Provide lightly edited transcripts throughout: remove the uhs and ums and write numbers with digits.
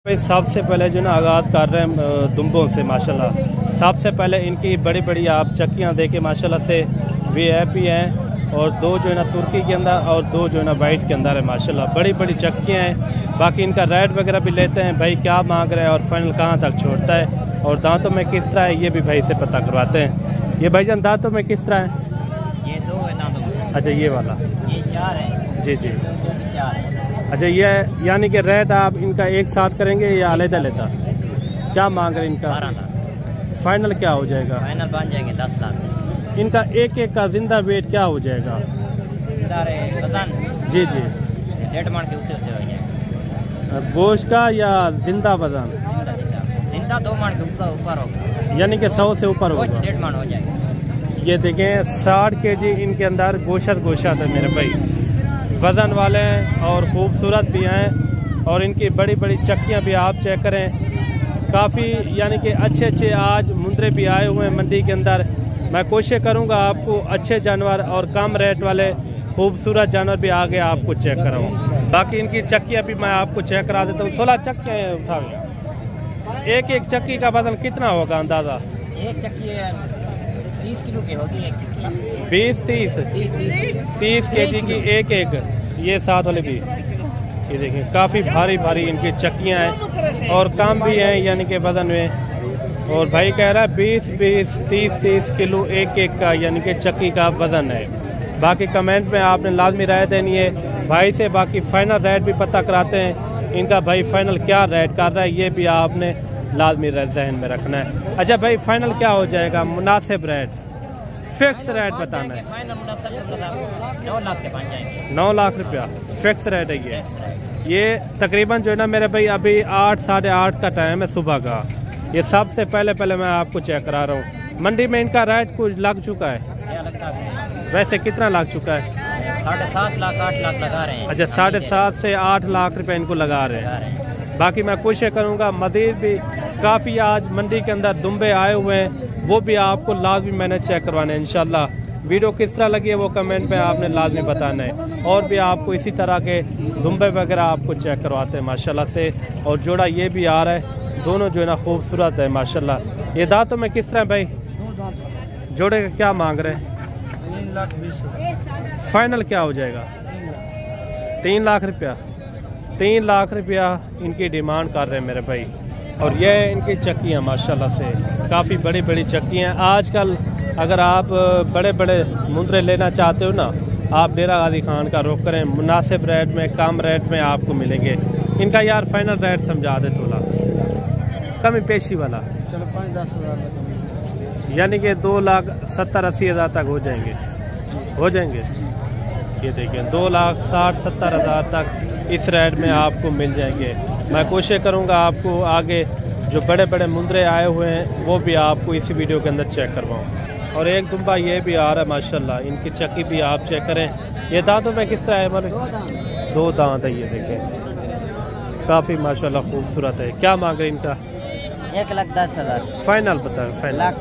भाई सबसे पहले जो ना आगाज़ कर रहे हैं दुम्बों से माशाल्लाह। सबसे पहले इनकी बड़ी बड़ी आप चक्कियाँ देखें माशाल्लाह से वीआईपी हैं, और दो जो है ना तुर्की के अंदर और दो जो है ना वाइट के अंदर है माशाल्लाह। बड़ी बड़ी चक्कियाँ हैं। बाकी इनका रेट वगैरह भी लेते हैं भाई, क्या मांग रहे हैं और फाइनल कहाँ तक छोड़ता है और दांतों में किस तरह है ये भी भाई से पता करवाते हैं। ये भाईजान दांतों में किस तरह है? ये 2 है दांतों में। अच्छा ये वाला, ये 4 है। जी जी 4 है। अच्छा ये यानी कि रेट आप इनका एक साथ करेंगे या अलग लेता? क्या मांग रहे हैं इनका? 12 लाख। फाइनल क्या हो जाएगा? फाइनल बन जाएंगे 10 लाख। इनका एक एक का जिंदा वेट क्या हो जाएगा? जी जी 1.5 मन के ऊपर हो जाएगा। गोश्त का या जिंदा वजन? जिंदा 2 मन के ऊपर होगा, यानी कि 100 से ऊपर होगा। 1.5 मन हो जाएगा। ये देखें 60 kg इनके अंदर गोशत है मेरे भाई, वज़न वाले हैं और खूबसूरत भी हैं। और इनकी बड़ी बड़ी चक्कियाँ भी आप चेक करें, काफ़ी यानी कि अच्छे अच्छे आज मुंदरे भी आए हुए हैं मंडी के अंदर। मैं कोशिश करूँगा आपको अच्छे जानवर और कम रेट वाले खूबसूरत जानवर भी आगे आपको चेक कराऊँ। बाकी इनकी चक्कियाँ भी मैं आपको चेक करा देता हूँ। 16 चक्कियाँ उठा, एक एक चक्की का वज़न कितना होगा अंदाज़ा? एक चक्की 30 किलो की होगी। एक चक्की 30 kg की एक ये साथ वाले भी। ये देखें काफ़ी भारी भारी इनकी चक्कियाँ हैं और काम भी हैं यानी कि वज़न में। और भाई कह रहा है 20 30 किलो एक एक का यानी कि चक्की का वज़न है। बाकी कमेंट में आपने लाजमी राय देनी है भाई से। बाकी फाइनल रेट भी पता कराते हैं इनका, भाई फाइनल क्या रेट कर रहा है ये भी आपने लाजमी जहन में रखना है। अच्छा भाई फाइनल क्या हो जाएगा? मुनासिब रेट, फिक्स रेट बताना है। 9 लाख के बन जाएंगे। 9 लाख रुपया फिक्स रेट है ये तकरीबन जो है ना मेरे भाई अभी 8 साढ़े 8 का टाइम है सुबह का। ये सबसे पहले मैं आपको चेक करा रहा हूँ। मंडी में इनका रेट कुछ लग चुका है, वैसे कितना लग चुका है? 7.5 लाख 8 लाख लगा रहे हैं। अच्छा 7.5 से 8 लाख रुपए इनको लगा रहे हैं। बाकी मैं कोशिश करूँगा मज़ीद भी काफ़ी आज मंडी के अंदर दुम्बे आए हुए हैं वो भी आपको लाजमी मैंने चेक करवाना है इंशाल्लाह। वीडियो किस तरह लगी है वो कमेंट में आपने लाजमी बताना है। और भी आपको इसी तरह के दुम्बे वगैरह आपको चेक करवाते हैं माशाल्लाह से। और जोड़ा ये भी आ रहा है, दोनों जो है ना खूबसूरत है माशाल्लाह। ये दांतों में किस तरह भाई? जोड़े का क्या मांग रहे हैं? 3 लाख 20। फाइनल क्या हो जाएगा? 3 लाख रुपया। 3 लाख रुपया इनकी डिमांड कर रहे हैं मेरे भाई। और ये इनकी चक्कियाँ माशाल्लाह से काफ़ी बड़ी बड़ी चक्कियाँ। आजकल अगर आप बड़े बड़े मुंदरे लेना चाहते हो ना, आप डेरा गाजी खान का रुख करें, मुनासिब रेट में कम रेट में आपको मिलेंगे। इनका यार फाइनल रेट समझा दे थोड़ा, कमी पेशी वाला। चलो 5-10 हज़ार यानी कि 2,70,80 हज़ार तक हो जाएंगे। ये देखिए 2,60,70 हज़ार तक इस रेट में आपको मिल जाएंगे। मैं कोशिश करूंगा आपको आगे जो बड़े बड़े मुंदरे आए हुए हैं वो भी आपको इसी वीडियो के अंदर चेक करवाऊँ। और एक दुम्बा ये भी आ रहा है माशाल्लाह, इनकी चक्की भी आप चेक करें। ये दांतों में किस तरह है हमारे? 2 दांत है। ये देखें काफ़ी माशाल्लाह खूबसूरत है। क्या मांग रहे हैं इनका? 1,10,000 फाइनल बताएं। फाइनल लाख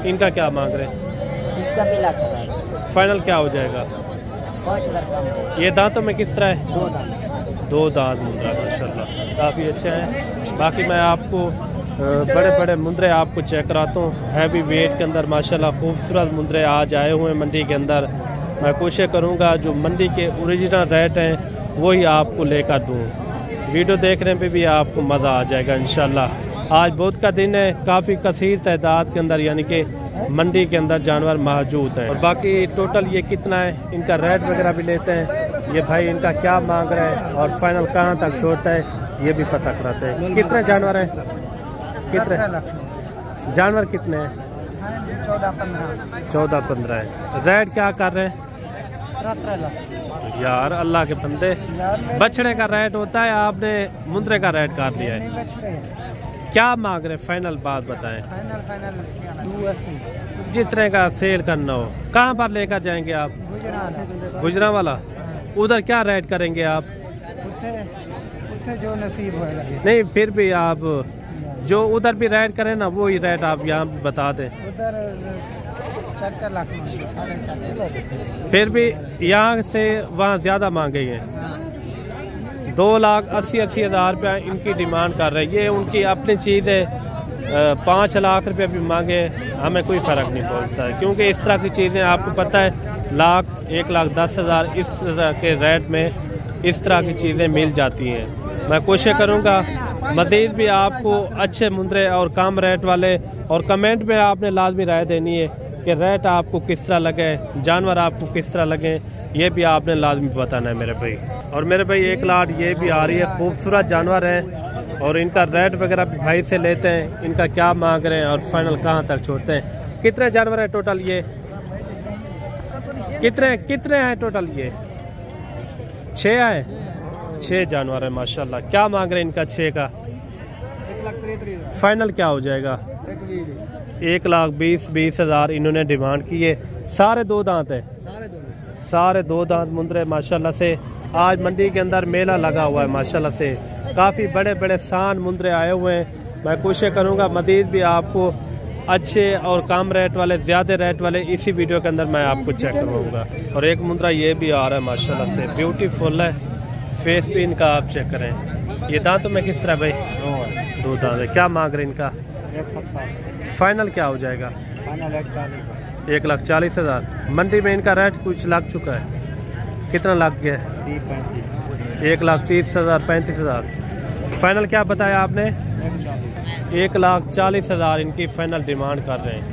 इनका क्या मांग रहे हैं? इसका भी लाख। फाइनल क्या हो जाएगा? 5,000 कम। ये दांतों में किस तरह है? 2 दांत। 2 दांत मुंदरा माशाल्लाह काफ़ी अच्छे हैं। बाकी मैं आपको बड़े बड़े मुंदरे आपको चेक कराता हूँ हैवी वेट के अंदर माशाल्लाह खूबसूरत मुंदरे आज आए हुए हैं मंडी के अंदर। मैं कोशिश करूँगा जो मंडी के ओरिजिनल रेट हैं वही आपको लेकर दूँ। वीडियो देखने पे भी आपको मज़ा आ जाएगा इंशाल्लाह। आज बहुत का दिन है, काफ़ी कसीर तादाद के अंदर यानी कि मंडी के अंदर जानवर मौजूद हैं। और बाकी टोटल ये कितना है इनका रेट वगैरह भी लेते हैं। ये भाई इनका क्या मांग रहे हैं और फाइनल कहाँ तक छोड़ता है ये भी पता कराते हैं। कितने जानवर हैं? कितने जानवर कितने हैं? 14-15 है। रेट क्या कर रहे हैं? 17 लाख। यार अल्लाह के बंदे, बछड़े का रेट होता है, आपने मुंदरे का रेट कर लिया है। क्या मांग रहे? फाइनल बात बताएं। फाइनल 280। जितने का सेल करना हो। कहाँ पर लेकर जाएंगे आप? गुजरा वाला। उधर क्या रेट करेंगे आप? जो नसीब होगा। नहीं फिर भी आप जो उधर भी रेट करें ना वही रेट आप यहाँ बता दें। उधर 4 लाख 4.5 फिर भी यहाँ से वहाँ ज़्यादा मांगे हैं। 2,80,000 रुपया इनकी डिमांड कर रहे हैं। ये उनकी अपनी चीज़ है। 5 लाख रुपये भी मांगे हमें कोई फ़र्क नहीं पड़ता है, क्योंकि इस तरह की चीज़ें आपको पता है 1,10,000 इस तरह के रेट में इस तरह की चीज़ें मिल जाती हैं। मैं कोशिश करूँगा मज़ीद भी आपको अच्छे मुंद्रे और कम रेट वाले, और कमेंट में आपने लाजमी राय देनी है कि रेट आपको किस तरह लगे, जानवर आपको किस तरह लगे, ये भी आपने लाजमी बताना है मेरे भाई। और मेरे भाई एक लाट ये भी आ रही है, खूबसूरत जानवर हैं और इनका रेट वगैरह भी भाई से लेते हैं, इनका क्या मांग रहे हैं और फाइनल कहाँ तक छोड़ते हैं। कितने जानवर हैं टोटल ये? कितने हैं टोटल ये? 6 है। 6 जानवर है माशाल्लाह। क्या मांग रहे हैं इनका 6 का? 1,33,000 फाइनल क्या हो जाएगा? 1,20,000 इन्होंने डिमांड की है। सारे 2 दांत है, सारे 2 दांत मुंद्रे माशाल्लाह से। आज मंडी के अंदर मेला लगा हुआ है माशाल्लाह से, काफ़ी बड़े बड़े सान मुंद्रे आए हुए हैं। मैं कोशिश करूँगा मज़ीद भी आपको अच्छे और कम रेट वाले, ज़्यादा रेट वाले इसी वीडियो के अंदर मैं आपको चेक करवाऊँगा। और एक मुंद्रा ये भी आ रहा है माशाल्लाह से, ब्यूटीफुल है। फेस भी इनका आप चेक करें। ये दांतों में किस तरह भाई? 2 दांत है। क्या मांग रहे इनका? 1,70,000 फाइनल क्या हो जाएगा? 1,40,000। मंडी में इनका रेट कुछ लग चुका है, कितना लग गया? 1,30,000 35,000। फाइनल क्या बताया आपने? 1,40,000 इनकी फाइनल डिमांड कर रहे हैं।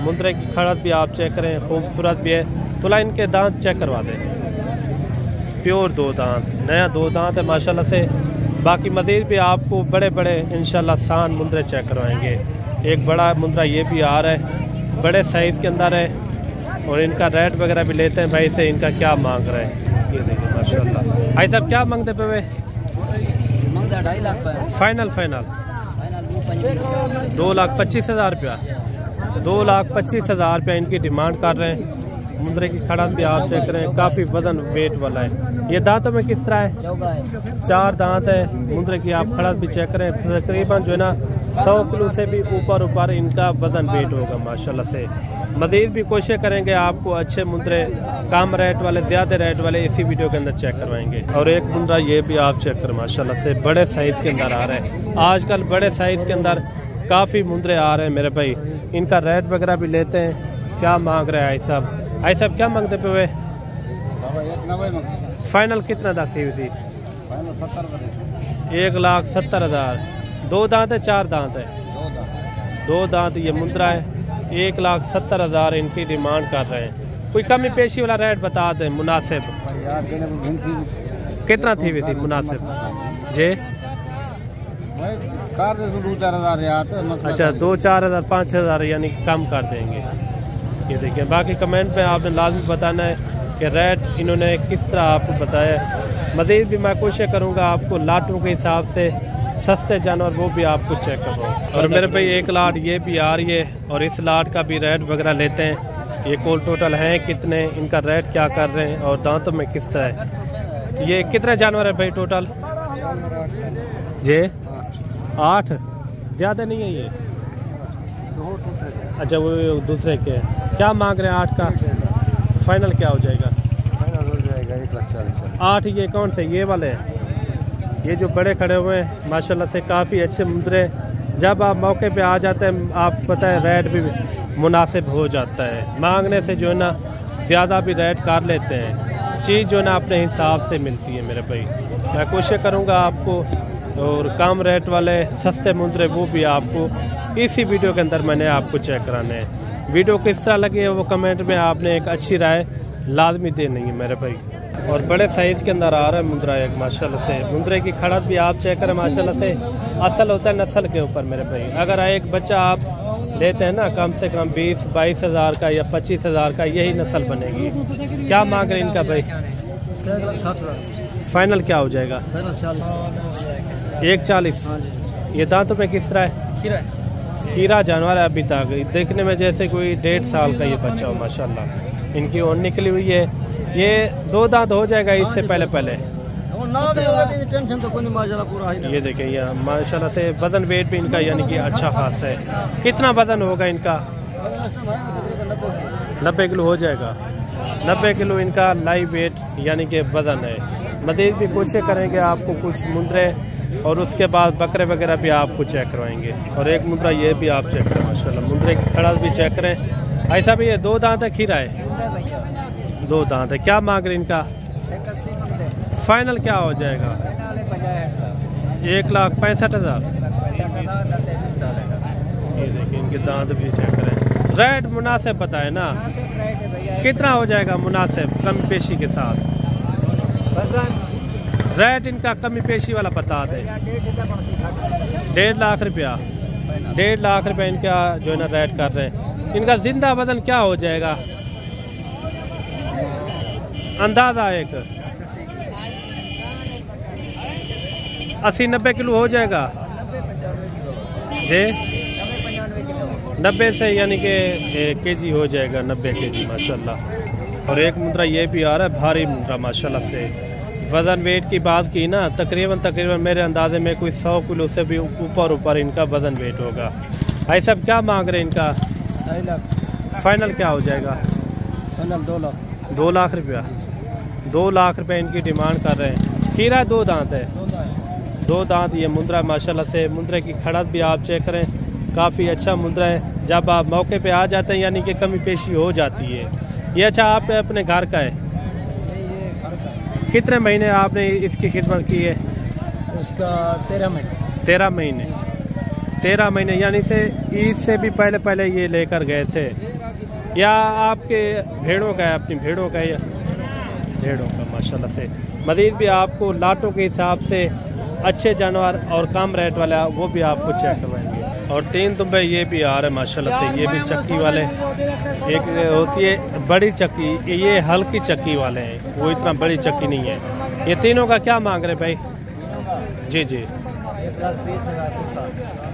मुंद्रे की खड़त भी आप चेक करें, खूबसूरत भी है। तुला इनके दांत चेक करवा दें, प्योर 2 दांत, नया 2 दांत है माशाल्लाह से। बाकी मज़ीद भी आपको बड़े बड़े इंशाल्लाह सान मुंद्रे चेक करवाएंगे। एक बड़ा मुंद्रा ये भी आ रहा है, बड़े साइज़ के अंदर है, और इनका रेट वगैरह भी लेते हैं भाई से, इनका क्या मांग रहे हैं ये देखिए माशाल्लाह। भाई साहब क्या मांगते पे वे? 2.5 लाख फाइनल 2,25,000 रुपया। 2,25,000 रुपया इनकी डिमांड कर रहे हैं। मुंद्रे की खड़ात भी आप चेक करें, काफ़ी वजन वेट वाला है। ये दांतों में किस तरह है? 4 दांत है। मुंद्रे की आप खड़ात भी चेक करें, तकरीबन जो है ना 100 किलो से भी ऊपर इनका वजन वेट होगा माशाल्लाह से। मज़ीद भी कोशिश करेंगे आपको अच्छे मुंद्रे, कम रेट वाले, ज़्यादा रेट वाले इसी वीडियो के अंदर चेक करवाएंगे। और एक मुंद्रा ये भी आप चेक करें माशाल्लाह से, बड़े साइज़ के अंदर आ रहे हैं। आजकल बड़े साइज़ के अंदर काफ़ी मुंद्रे आ रहे हैं मेरे भाई। इनका रेट वगैरह भी लेते हैं। क्या मांग रहे हैं आई साहब क्या मांगते पे वे? फाइनल कितना दाती हुई थी? 1,70,000। 2 दांत है 4 दांत है? 2 दांत ये मुंद्रा है। 1,70,000 इनकी डिमांड कर रहे हैं। कोई कमी पेशी वाला रेट बता दें मुनासिब। कितना थी हुई थी मुनासिब जे? अच्छा 2-4 हज़ार 5,000 यानी कम कर देंगे। ये देखिए, बाकी कमेंट में आपने लाजमी बताना है कि रेट इन्होंने किस तरह आपको बताया। मज़ीद भी मैं कोशिश करूँगा आपको लाटों के हिसाब से सस्ते जानवर वो भी आपको चेक करवाऊँ। और मेरे भाई एक लाट ये भी आ रही है, और इस लाट का भी रेट वगैरह लेते हैं। ये कोल टोटल हैं कितने, इनका रेट क्या कर रहे हैं और दांतों में किस तरह है। ये कितने जानवर है भाई टोटल? जे 8, ज़्यादा नहीं है ये? अच्छा वो दूसरे के क्या मांग रहे हैं? 8 का फाइनल क्या हो जाएगा? 8 ये कौन से? ये वाले हैं, ये जो बड़े खड़े हुए हैं माशाल्लाह से, काफ़ी अच्छे मुंद्रे। जब आप मौके पे आ जाते हैं आप पता है रेट भी मुनासिब हो जाता है। मांगने से जो है ना ज़्यादा भी रेट कर लेते हैं। चीज़ जो है ना अपने हिसाब से मिलती है मेरे भाई। मैं कोशिश करूँगा आपको, और कम रेट वाले सस्ते मुंद्रे वो भी आपको इसी वीडियो के अंदर मैंने आपको चेक कराने हैं। वीडियो किस तरह लगी है वो कमेंट में आपने एक अच्छी राय लाजमी देनी है मेरे भाई। और बड़े साइज़ के अंदर आ रहा है मुंद्रा एक माशाल्लाह से। मुंद्रे की खड़त भी आप चेक करें माशाल्लाह से। असल होता है नस्ल के ऊपर मेरे भाई। अगर एक बच्चा आप लेते हैं ना कम से कम 20-22 हज़ार का या 25 हज़ार का, यही नस्ल बनेगी। क्या मांग रहे इनका भाई? 60,000 फाइनल क्या हो जाएगा? 1,40। ये दांतों में किस तरह है? हीरा जानवर है अभी तक, देखने में जैसे कोई 1.5 साल का ये बच्चा हो माशाल्लाह। इनकी ऊन निकली हुई है। ये 2 दांत हो जाएगा इससे पहले टेंशन तो कोई पूरा। ये देखिए यहाँ माशाल्लाह से वजन वेट भी इनका यानी कि अच्छा खास है। कितना वजन होगा इनका? 90 किलो हो जाएगा। 90 किलो इनका लाइव वेट यानी कि वजन है। मज़ीद भी कोशिश करेंगे आपको कुछ मुंद्रे और उसके बाद बकरे वगैरह भी आपको चेक करवाएंगे। और एक मुंद्रा ये भी आप चेक करें माशाल्लाह, मुंद्रे की खड़ास भी चेक करें। ऐसा भी है 2 दांत है, खीरा है 2 दांत है। क्या मांग रहे इनका? फाइनल क्या हो जाएगा? 1,65,000। ये देखिए इनके दांत भी चेक करें। रेट मुनासिब बताए ना, कितना हो जाएगा मुनासिब कम पेशी के साथ? रेट इनका कमी पेशी वाला बता दे। 1.5 लाख रुपया, 1.5 लाख रुपया इनका जो है ना रेट कर रहे हैं। इनका जिंदा वजन क्या हो जाएगा अंदाजा? एक 80-90 किलो हो जाएगा जी। 90 से यानी कि केजी हो जाएगा, 90 केजी माशाल्लाह। और एक मुद्रा ये भी आ रहा है भारी मुद्रा माशाल्लाह से। वज़न वेट की बात की ना, तकरीबन मेरे अंदाजे में कोई 100 किलो से भी ऊपर इनका वज़न वेट होगा। भाई साहब क्या मांग रहे हैं इनका? 2 लाख। फाइनल क्या हो जाएगा? फाइनल 2 लाख। 2 लाख रुपया, 2 लाख रुपये इनकी डिमांड कर रहे हैं। खीरा 2 दांत है, 2 दांत ये मुंद्रा माशाल्लाह से। मुंद्रे की खड़स भी आप चेक करें, काफ़ी अच्छा मुंद्रा है। जब आप मौके पे आ जाते हैं यानी कि कमी पेशी हो जाती है। ये अच्छा आप अपने घर का है? कितने महीने आपने इसकी खिदमत की है? उसका 13 महीने। 13 महीने, 13 महीने यानी से ईद से भी पहले ये लेकर गए थे या आपके भेड़ों का है? अपनी भेड़ों का या भेड़ों का माशाल्लाह से। मज़ीद भी आपको लाटों के हिसाब से अच्छे जानवर और कम रेट वाला वो भी आपको चेक करवाएंगे। और 3 दुम्बे ये भी आ रहे हैं माशाल्लाह से, ये भी चक्की वाले। एक होती है बड़ी चक्की, ये हल्की चक्की वाले हैं, वो इतना बड़ी चक्की नहीं है। ये तीनों का क्या मांग रहे भाई? जी जी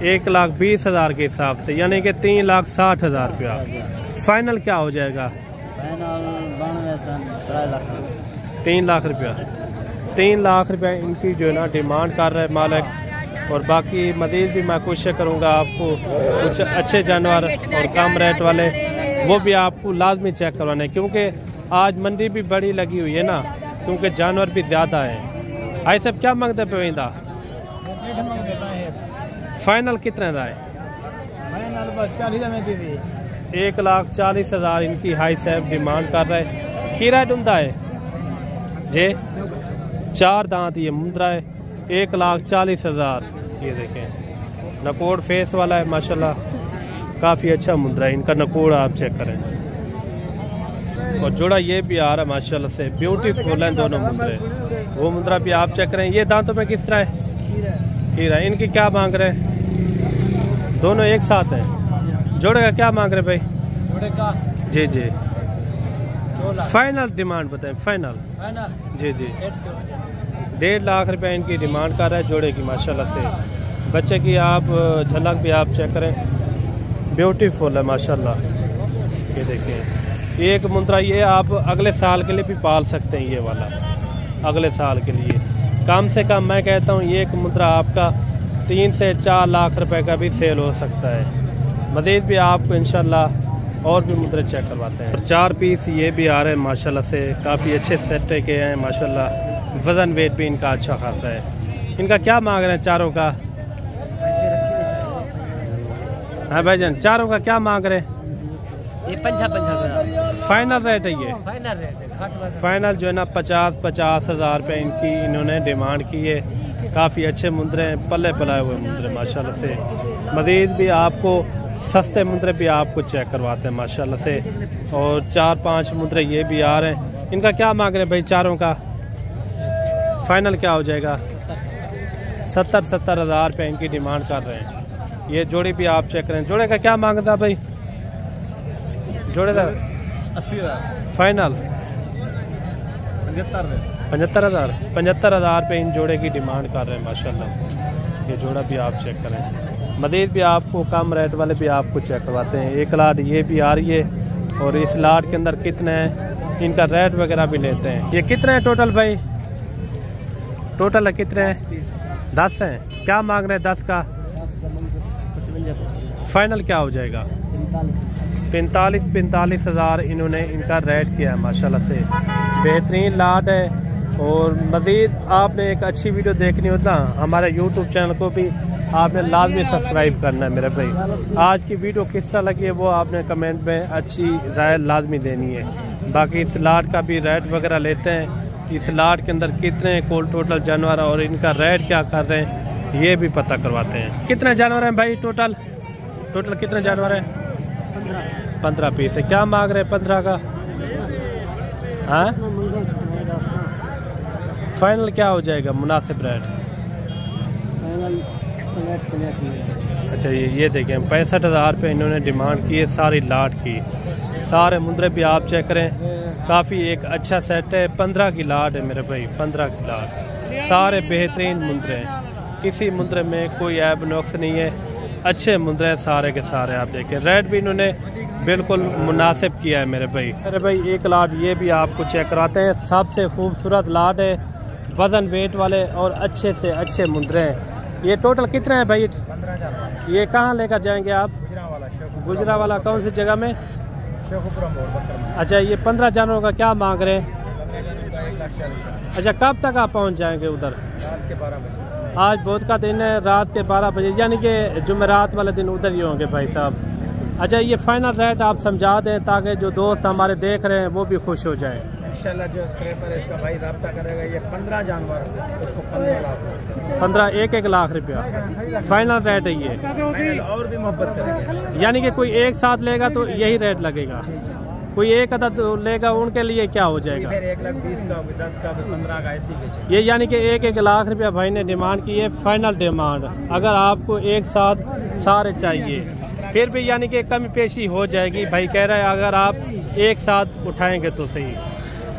1,20,000 के हिसाब से, यानी कि 3,60,000 रुपया। फाइनल क्या हो जाएगा? 3 लाख रुपया, 3 लाख रुपया इनकी जो है ना डिमांड कर रहे मालिक। और बाकी मज़ीद भी मैं कोशिश करूँगा आपको कुछ अच्छे जानवर और कम रेट वाले वो भी आपको लाजमी चेक करवाने, क्योंकि आज मंडी भी बड़ी लगी हुई है ना, क्योंकि जानवर भी ज़्यादा है। आई सब क्या मांगते पे वहीदा? फाइनल कितने का है? 1,40,000 इनकी हाई साहब डिमांड कर रहे हैं। खीरा डूंदा है जे, 4 दांत ये मुंद्रा है। 1,40,000। ये देखें नकोड़ फेस वाला है माशाल्लाह, काफ़ी अच्छा मुंद्रा है। इनका नकोड़ आप चेक करें। और जोड़ा ये भी आ रहा है माशाल्लाह से, ब्यूटीफुल है दोनों मुंद्रे। वो मुंद्रा भी आप चेक करें। ये दांतों में किस तरह है? खीरा। इनकी क्या मांग रहे हैं? दोनों एक साथ हैं। जोड़े का क्या मांग रहे भाई? जोड़े का जी जी फाइनल डिमांड बताएं। फाइनल जी जी 1.5 लाख रुपए इनकी डिमांड कर रहा है जोड़े की माशाल्लाह से। बच्चे की आप झलक भी आप चेक करें, ब्यूटीफुल है माशाल्लाह। ये देखें एक मुंद्रा, ये आप अगले साल के लिए भी पाल सकते हैं। ये वाला अगले साल के लिए कम से कम मैं कहता हूँ ये एक मुंद्रा आपका 3 से 4 लाख रुपए का भी सेल हो सकता है। मज़ीद भी आपको इंशाल्लाह और भी मुद्रे चेक करवाते हैं। और 4 पीस ये भी आ रहे हैं माशाल्लाह से, काफ़ी अच्छे सेट के हैं माशाल्लाह। वज़न वेट भी इनका अच्छा खासा है। इनका क्या मांग रहे हैं चारों का? हाँ भाईजान चारों का क्या मांग रहे हैं? ये 50 फाइनल रेट है ये? फाइनल रेट है। फाइनल जो है ना 50,000 रुपये इनकी इन्होंने डिमांड की है। काफ़ी अच्छे मुंद्रे हैं, पल्ले पलाए हुए मुंद्रे माशाल्लाह से। मज़ीद भी आपको सस्ते मुंद्रे भी आपको चेक करवाते हैं माशाल्लाह से। और 4-5 मुंद्रे ये भी आ रहे हैं। इनका क्या मांग रहे हैं भाई चारों का? फाइनल क्या हो जाएगा? 70,000 रुपये इनकी डिमांड कर रहे हैं। ये जोड़ी भी आप चेक करें। जोड़े का क्या मांगता भाई? जोड़े का 80,000 फाइनल 75,000 75,000 रुपये इन जोड़े की डिमांड कर रहे हैं माशाल्लाह। ये जोड़ा भी आप चेक करें। मज़ीद भी आपको कम रेट वाले भी आपको चेक करवाते हैं। 1 लाट ये भी आ रही है। और इस लाट के अंदर कितने हैं इनका रेट वगैरह भी लेते हैं। ये कितने हैं टोटल भाई? टोटल है कितने हैं? 10 हैं। क्या मांग रहे हैं 10 का? फाइनल क्या हो जाएगा? 45,000 इन्होंने इनका रेट किया है माशाल्लाह से। बेहतरीन लाट है और मज़ीद आपने एक अच्छी वीडियो देखनी हो ना, हमारे यूट्यूब चैनल को भी आपने लाजमी सब्सक्राइब करना है मेरे भाई। आज की वीडियो किस तरह लगी है वो आपने कमेंट में अच्छी राय लाजमी देनी है। बाकी इस लाट का भी रेट वगैरह लेते हैं, इस लाट के अंदर कितने टोटल जानवर और इनका रेट क्या कर रहे हैं ये भी पता करवाते हैं। कितने जानवर हैं भाई टोटल कितने जानवर हैं? 15 पीस है। क्या मांग रहे हैं 15 का? हाँ, फाइनल क्या हो जाएगा मुनासिब रेट? अच्छा, ये देखें 65,000 रुपये इन्होंने डिमांड की है सारी लाट की। सारे मुंद्रे भी आप चेक करें, काफ़ी एक अच्छा सेट है। 15 की लाट है मेरे भाई, 15 की लाट। सारे बेहतरीन मुंद्रे हैं, किसी मुंद्रे में कोई ऐब नुक्स नहीं है, अच्छे मुंद्रे हैं सारे के सारे। आप देखें रेट भी इन्होंने बिल्कुल मुनासिब किया है मेरे भाई। एक लाट ये भी आपको चेक कराते हैं, सबसे खूबसूरत लाट है, वज़न वेट वाले और अच्छे से अच्छे मुंद्रे हैं। ये टोटल कितने हैं भाई? 15। ये कहाँ लेकर जाएंगे आप? गुजरावाला कौन सी जगह में? अच्छा, ये 15 जानवरों का क्या मांग रहे हैं? अच्छा, कब तक आप पहुँच जाएंगे उधर? रात के 12 बजे। आज बहुत का दिन है, रात के 12 बजे, यानी कि जुमेरात वाले दिन उधर ही होंगे भाई साहब। अच्छा, ये फाइनल रेट आप समझा दें ताकि जो दोस्त हमारे देख रहे हैं वो भी खुश हो जाए। इंशाल्लाह जो स्क्रैपर है इसका भाई रब्ता करेगा, ये 15 जानवर उसको 15 लाख 1 लाख रुपया फाइनल रेट है ये। और भी मोहब्बत करेंगे, यानी कि कोई एक साथ लेगा तो यही रेट लगेगा, कोई एक अदद लेगा उनके लिए क्या हो जाएगा? फिर 1,20,000 का, 10 का, 15 का ऐसी के। ये यानी कि 1 लाख रुपया भाई ने डिमांड की है, फाइनल डिमांड। अगर आपको एक साथ सारे चाहिए फिर भी यानी कि कमी पेशी हो जाएगी। भाई कह रहा है अगर आप एक साथ उठाएंगे तो सही।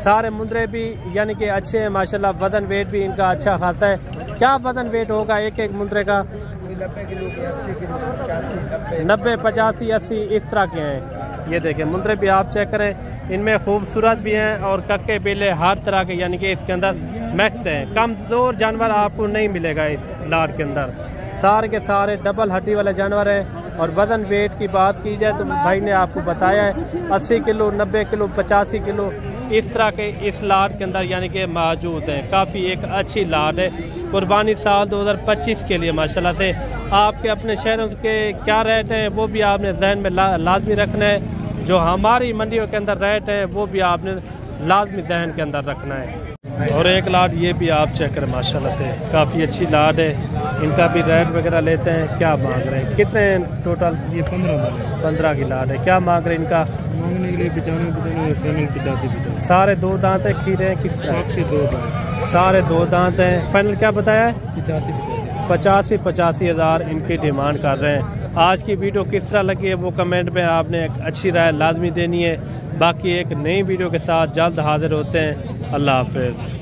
सारे मुंद्रे भी यानी कि अच्छे हैं माशाल्लाह, वजन वेट भी इनका अच्छा खासा है। क्या वजन वेट होगा एक मुंद्रे का? 90 किलो, 80 किलो, 85, 90, 85, 80 इस तरह के हैं। ये देखें मुंद्रे भी आप चेक करें, इनमें खूबसूरत भी हैं और कक्के बेले हर तरह के यानी कि इसके अंदर मैक्स हैं। कमज़ोर जानवर आपको नहीं मिलेगा इस लाट के अंदर, सारे के सारे डबल हड्डी वाले जानवर हैं। और वज़न वेट की बात की जाए तो भाई ने आपको बताया है 80 किलो, 90 किलो, 85 किलो इस तरह के इस लाट के अंदर यानी कि मौजूद हैं। काफ़ी एक अच्छी लाट है। कुर्बानी साल 2025 के लिए माशाल्लाह से आपके अपने शहरों के क्या रेट हैं वो भी आपने जहन में लाजमी रखना है। जो हमारी मंडियों के अंदर रेट है वो भी आपने लाजमी जहन के अंदर रखना है। और एक लाट ये भी आप चेक करें माशाल्लाह से, काफ़ी अच्छी लाट है। इनका भी रेट वगैरह लेते हैं। क्या मांग रहे हैं? कितने टोटल? ये 15 की लाट है। क्या मांग रहे हैं इनका? मांगने के लिए 95, 85। सारे 2 दांत है, खीरे हैं किस तरह? 2 दांत, सारे 2 दांत हैं। फाइनल क्या बताया है? 85 हज़ार इनकी डिमांड कर रहे हैं। आज की वीडियो किस तरह लगी है वो कमेंट में आपने एक अच्छी राय लाजमी देनी है। बाकी एक नई वीडियो के साथ जल्द हाजिर होते हैं। अल्लाह हाफिज़।